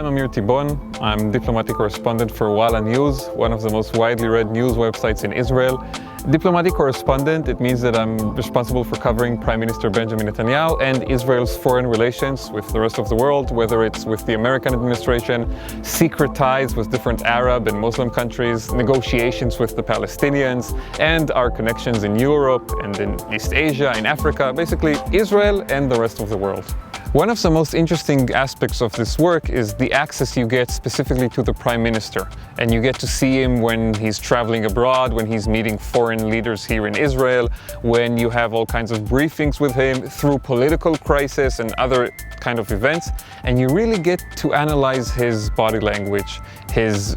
I'm Amir Tibon. I'm diplomatic correspondent for Walla News, one of the most widely read news websites in Israel. Diplomatic correspondent, it means that I'm responsible for covering Prime Minister Benjamin Netanyahu and Israel's foreign relations with the rest of the world, whether it's with the American administration, secret ties with different Arab and Muslim countries, negotiations with the Palestinians, and our connections in Europe and in East Asia, in Africa, basically Israel and the rest of the world. One of the most interesting aspects of this work is the access you get specifically to the Prime Minister. And you get to see him when he's traveling abroad, when he's meeting foreign leaders here in Israel, when you have all kinds of briefings with him through political crisis and other kind of events. And you really get to analyze his body language, his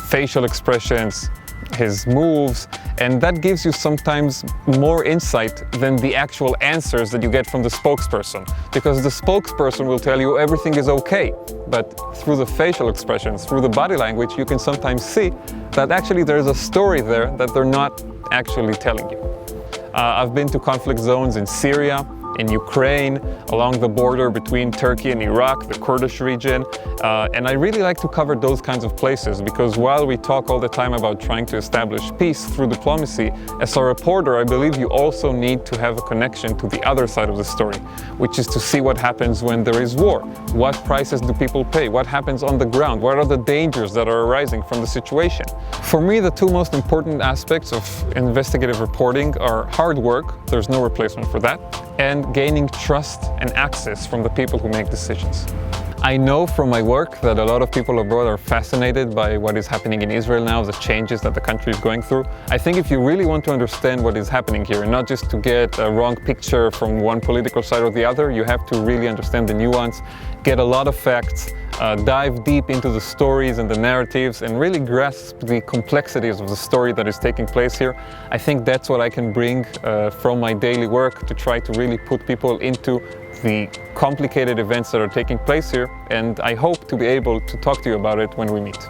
facial expressions, his moves, and that gives you sometimes more insight than the actual answers that you get from the spokesperson, because the spokesperson will tell you everything is okay, but through the facial expressions, through the body language, you can sometimes see that actually there's a story there that they're not actually telling you. I've been to conflict zones in Syria, in Ukraine, along the border between Turkey and Iraq, the Kurdish region, and I really like to cover those kinds of places because while we talk all the time about trying to establish peace through diplomacy, as a reporter I believe you also need to have a connection to the other side of the story, which is to see what happens when there is war. What prices do people pay? What happens on the ground? What are the dangers that are arising from the situation? For me, the two most important aspects of investigative reporting are hard work, there's no replacement for that, and gaining trust and access from the people who make decisions. I know from my work that a lot of people abroad are fascinated by what is happening in Israel now, the changes that the country is going through. I think if you really want to understand what is happening here, and not just to get a wrong picture from one political side or the other, you have to really understand the nuance, get a lot of facts, dive deep into the stories and the narratives, and really grasp the complexities of the story that is taking place here. I think that's what I can bring from my daily work to try to really put people into the complicated events that are taking place here, and I hope to be able to talk to you about it when we meet.